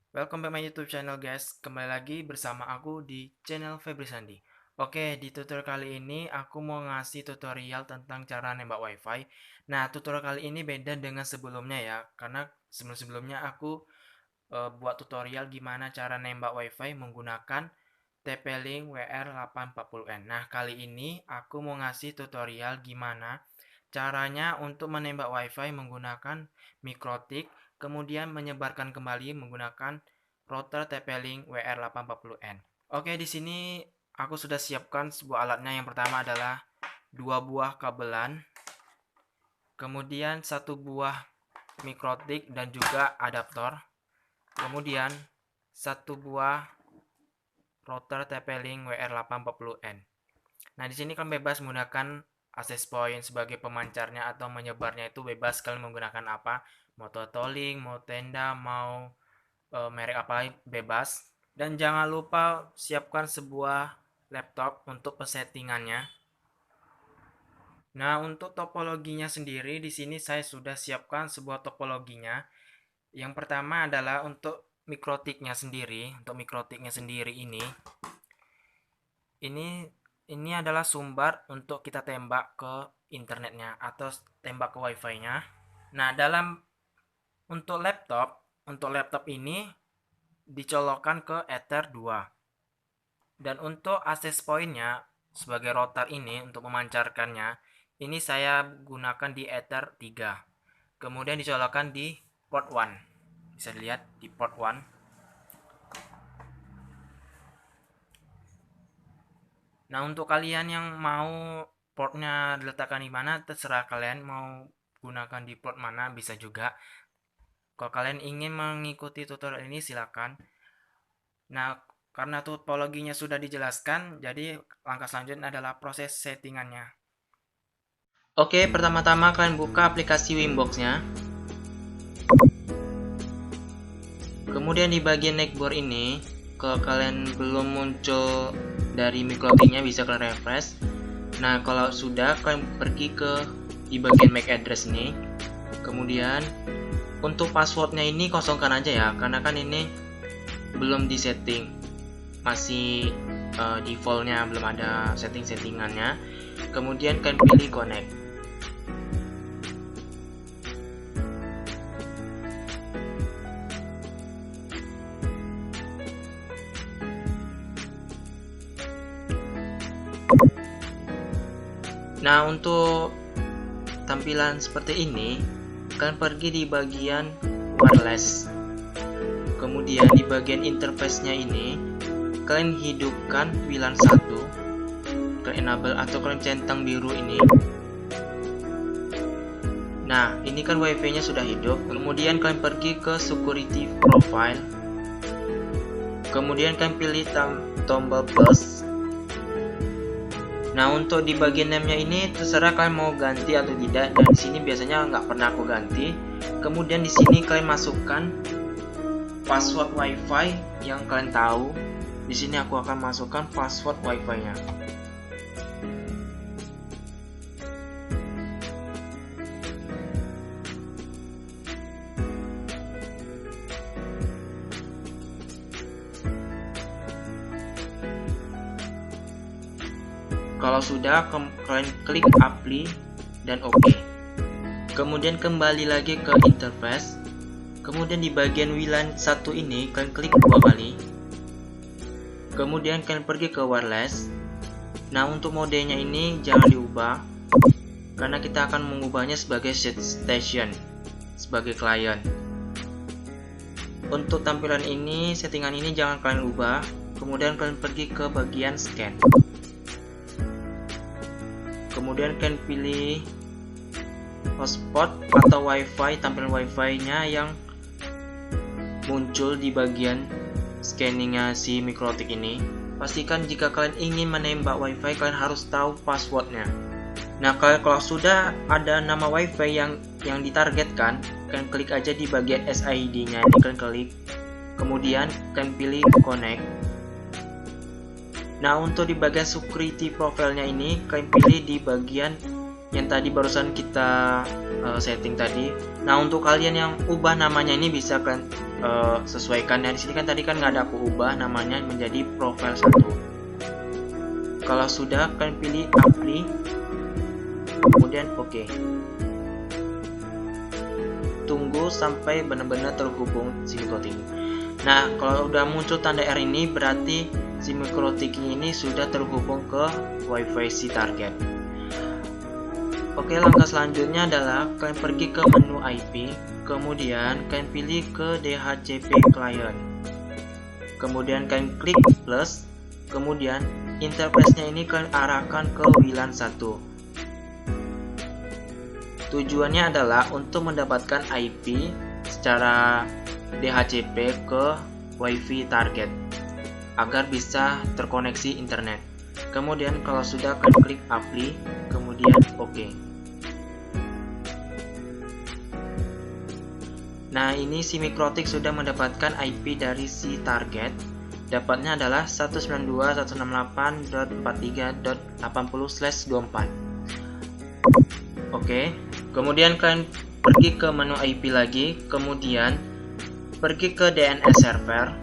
Welcome back my YouTube channel guys. Kembali lagi bersama aku di channel Febri Sandi. Oke, di tutorial kali ini aku mau ngasih tutorial tentang cara nembak wifi. Nah, tutorial kali ini beda dengan sebelumnya ya, karena sebelum-sebelumnya aku buat tutorial gimana cara nembak wifi menggunakan TP-Link WR840N. Nah, kali ini aku mau ngasih tutorial gimana caranya untuk menembak wifi menggunakan mikrotik, kemudian menyebarkan kembali menggunakan router TP-Link WR840N. Oke, di sini aku sudah siapkan sebuah alatnya. Yang pertama adalah dua buah kabelan, kemudian satu buah mikrotik dan juga adaptor, kemudian satu buah router TP-Link WR840N. Nah, di sini kalian bebas menggunakan access point sebagai pemancarnya atau menyebarnya, itu bebas kalian menggunakan apa, mau totoling, mau tenda, mau merek apa, bebas. Dan jangan lupa siapkan sebuah laptop untuk pesettingannya. Nah, untuk topologinya sendiri di sini saya sudah siapkan sebuah topologinya. Yang pertama adalah untuk mikrotiknya sendiri. Untuk mikrotiknya sendiri ini adalah sumber untuk kita tembak ke internetnya atau tembak ke wifi-nya. Nah, untuk laptop ini dicolokkan ke Ether 2. Dan untuk access point-nya sebagai router ini untuk memancarkannya, ini saya gunakan di Ether 3. Kemudian dicolokkan di port 1. Bisa dilihat di port 1. Nah, untuk kalian yang mau portnya diletakkan di mana, terserah kalian mau gunakan di port mana, bisa juga. Kalau kalian ingin mengikuti tutorial ini, silakan. Nah, karena topologinya sudah dijelaskan, jadi langkah selanjutnya adalah proses settingannya. Oke, pertama-tama kalian buka aplikasi Wimbox-nya. Kemudian di bagian netboard ini, kalau kalian belum muncul dari mikrotiknya, bisa kalian refresh. Nah, kalau sudah, kalian pergi ke di bagian MAC address ini. Kemudian untuk passwordnya ini kosongkan aja ya, karena kan ini belum disetting, masih defaultnya, belum ada settingannya. Kemudian kalian pilih connect. Nah, untuk tampilan seperti ini, kalian pergi di bagian wireless. Kemudian di bagian interface-nya ini, kalian hidupkan WLAN 1, kalian enable atau kalian centang biru ini. Nah, ini kan wifi-nya sudah hidup. Kemudian kalian pergi ke security profile. Kemudian kalian pilih tombol plus. Nah, untuk di bagian name-nya ini terserah kalian mau ganti atau tidak. Dan di sini biasanya nggak pernah aku ganti. Kemudian di sini kalian masukkan password wifi yang kalian tahu. Di sini aku akan masukkan password wifi-nya. Kalau sudah, kalian klik apply dan OK. Kemudian kembali lagi ke interface. Kemudian di bagian WLAN 1 ini kalian klik 2 kali. Kemudian kalian pergi ke wireless. Nah, untuk modenya ini jangan diubah, karena kita akan mengubahnya sebagai station, sebagai client. Untuk tampilan ini, settingan ini jangan kalian ubah. Kemudian kalian pergi ke bagian scan. Kemudian kalian pilih hotspot atau wifi, tampilan wifi-nya yang muncul di bagian scanningnya si mikrotik ini. Pastikan jika kalian ingin menembak wifi, kalian harus tahu passwordnya. Nah, kalau sudah ada nama wifi yang ditargetkan, kalian klik aja di bagian SID-nya ini, kalian klik. Kemudian kalian pilih connect. Nah, untuk di bagian security profile-nya ini, kalian pilih di bagian yang tadi barusan kita setting tadi. Nah, untuk kalian yang ubah namanya ini bisa kan sesuaikan. Nah, di sini kan tadi kan nggak ada aku ubah namanya menjadi profile 1. Kalau sudah, kalian pilih apply, kemudian oke. Tunggu sampai benar-benar terhubung SIM microtik. Nah, kalau udah muncul tanda R ini berarti SIM microtik ini sudah terhubung ke WiFi si target. Oke, langkah selanjutnya adalah kalian pergi ke menu IP, kemudian kalian pilih ke DHCP client. Kemudian kalian klik plus, kemudian interface-nya ini kalian arahkan ke WLAN 1. Tujuannya adalah untuk mendapatkan IP secara DHCP ke WiFi target agar bisa terkoneksi internet. Kemudian kalau sudah, kalian klik apply, kemudian oke. Nah, ini si microtik sudah mendapatkan IP dari si target. Dapatnya adalah 192.168.43.80/24. Oke. Kemudian kalian pergi ke menu IP lagi, kemudian pergi ke DNS server.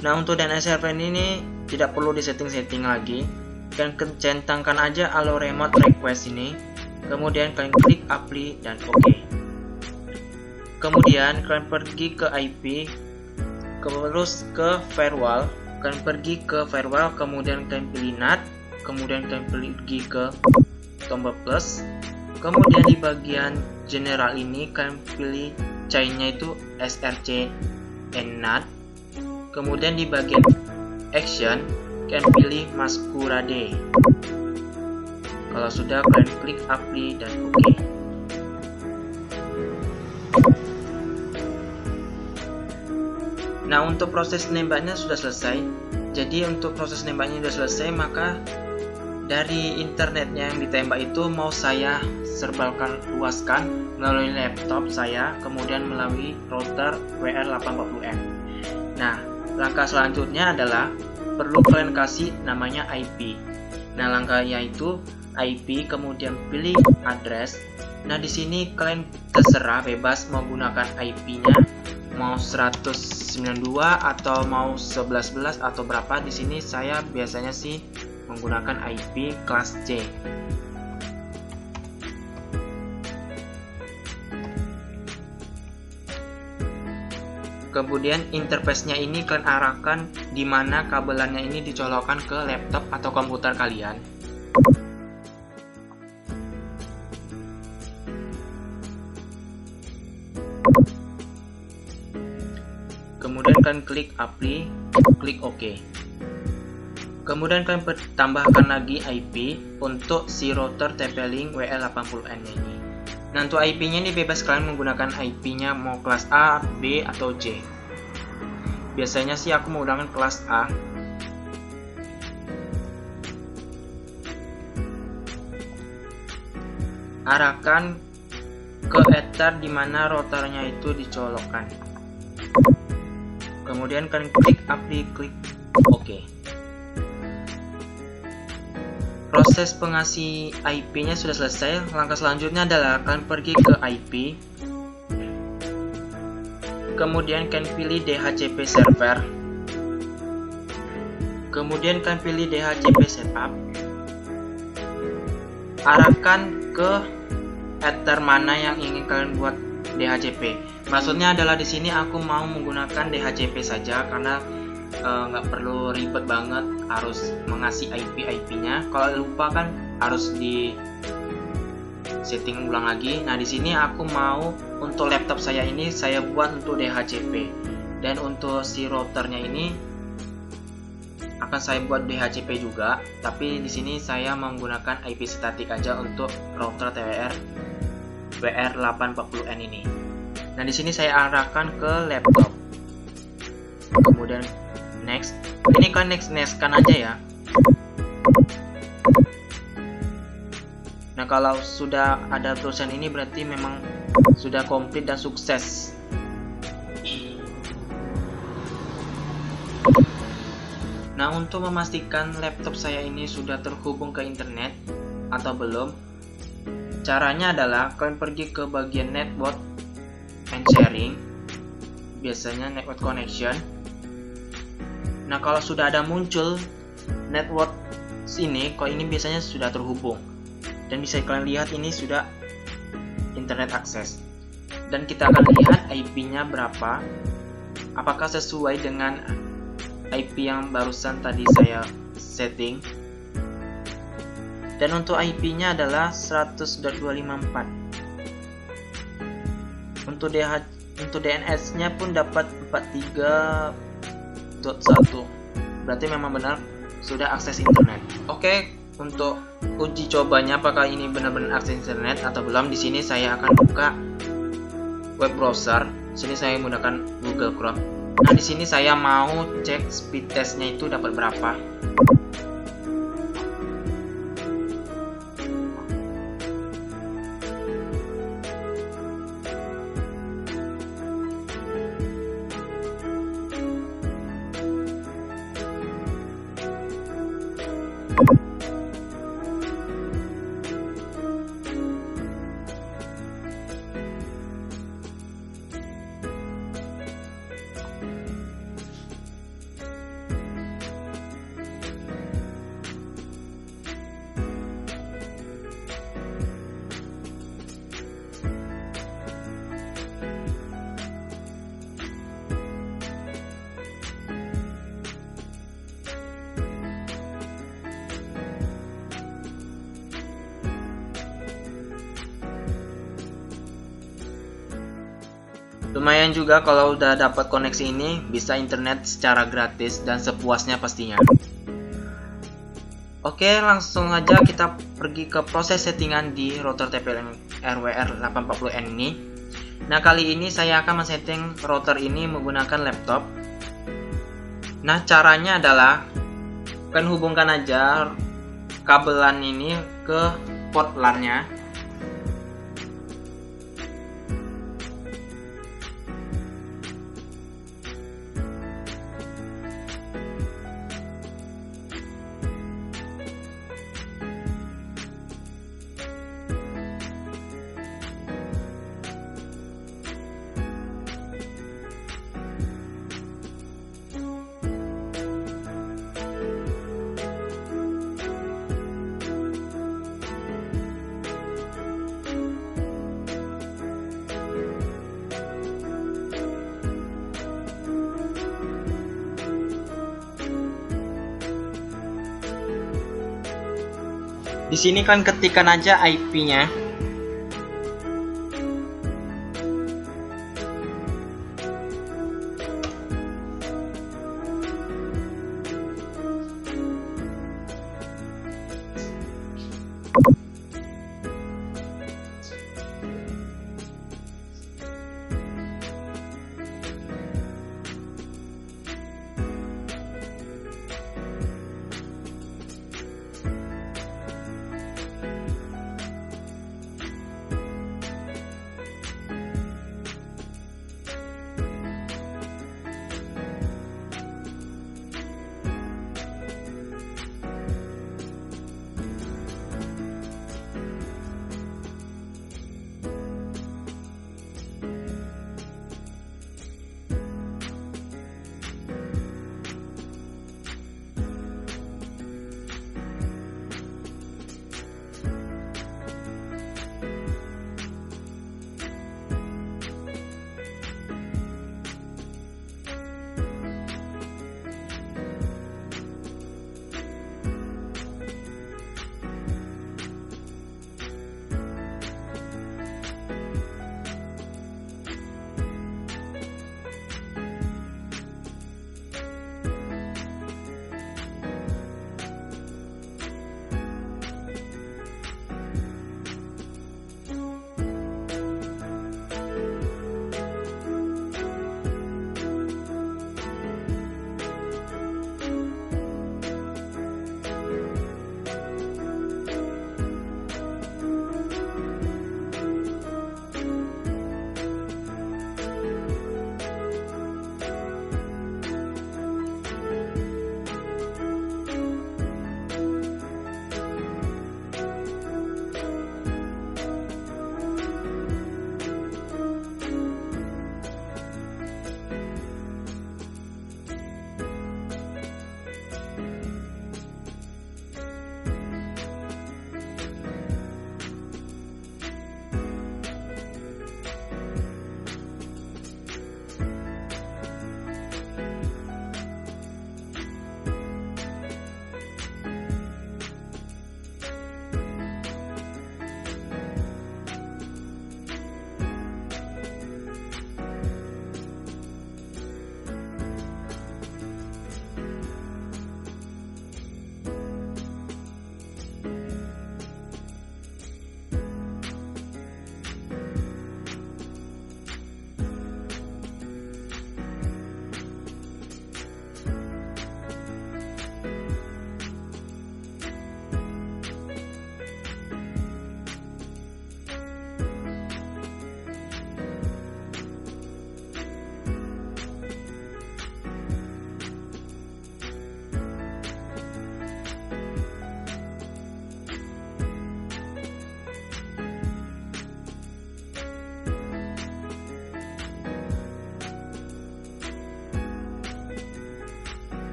Nah, untuk DNS server ini tidak perlu disetting-setting lagi. Kalian centangkan aja allow remote request ini. Kemudian kalian klik apply dan oke. Kemudian kalian pergi ke IP, terus ke firewall. Kalian pergi ke firewall, kemudian kalian pilih NAT, kemudian kalian pergi ke tombol plus, kemudian di bagian general ini kalian pilih chainnya itu src NAT, kemudian di bagian action kalian pilih masquerade. Kalau sudah, kalian klik apply dan oke. Nah, untuk proses nembaknya sudah selesai. Jadi untuk proses nembaknya sudah selesai, maka dari internetnya yang ditembak itu mau saya serbalkan luaskan melalui laptop saya, kemudian melalui router WR840M. Nah, langkah selanjutnya adalah perlu kalian kasih namanya IP. Nah, langkahnya itu IP, kemudian pilih address. Nah, di sini kalian terserah bebas mau gunakan IP-nya mau 192 atau mau 1111 atau berapa. Di sini saya biasanya sih menggunakan IP kelas C. Kemudian interface-nya ini kalian arahkan di mana kabelannya ini dicolokkan ke laptop atau komputer kalian. Kemudian kalian klik apply, klik OK. Kemudian kalian tambahkan lagi IP untuk si router TP-Link WL80N ini. Nah, untuk IP-nya ini bebas kalian menggunakan IP-nya mau kelas A, B, atau C. Biasanya sih aku menggunakan kelas A. Arahkan ke ether di mana routernya itu dicolokkan. Kemudian kalian klik apply, klik OK. Proses pengasih IP-nya sudah selesai. Langkah selanjutnya adalah kalian pergi ke IP, kemudian kalian pilih DHCP server, kemudian kalian pilih DHCP setup, arahkan ke ether mana yang ingin kalian buat DHCP. Maksudnya adalah di sini aku mau menggunakan DHCP saja karena nggak perlu ribet banget harus mengasih IP-nya. Kalau lupa kan harus di setting ulang lagi. Nah, di sini aku mau untuk laptop saya ini saya buat untuk DHCP, dan untuk si routernya ini akan saya buat DHCP juga. Tapi di sini saya menggunakan IP statik aja untuk router TWR WR840N ini. Nah, di sini saya arahkan ke laptop. Kemudian next. Ini kan next kan aja ya. Nah, kalau sudah ada tulisan ini berarti memang sudah komplit dan sukses. Nah, untuk memastikan laptop saya ini sudah terhubung ke internet, atau belum? Caranya adalah kalian pergi ke bagian network and sharing, biasanya network connection. Nah, kalau sudah ada muncul network ini, kok ini biasanya sudah terhubung. Dan bisa kalian lihat ini sudah internet access. Dan kita akan lihat IP-nya berapa. Apakah sesuai dengan IP yang barusan tadi saya setting. Dan untuk IP-nya adalah 100.254. Untuk DNS-nya pun dapat 43.1. Berarti memang benar sudah akses internet. Oke, untuk uji cobanya apakah ini benar-benar akses internet atau belum, di sini saya akan buka web browser. Sini saya menggunakan Google Chrome. Nah, di sini saya mau cek speed testnya itu dapat berapa. Lumayan juga kalau udah dapat koneksi ini, bisa internet secara gratis dan sepuasnya pastinya. Oke, langsung aja kita pergi ke proses settingan di router TP-Link RWR 840N ini. Nah, kali ini saya akan men-setting router ini menggunakan laptop. Nah, caranya adalah kalian hubungkan aja kabelan ini ke port LAN-nya. Di sini kan ketikkan aja IP-nya.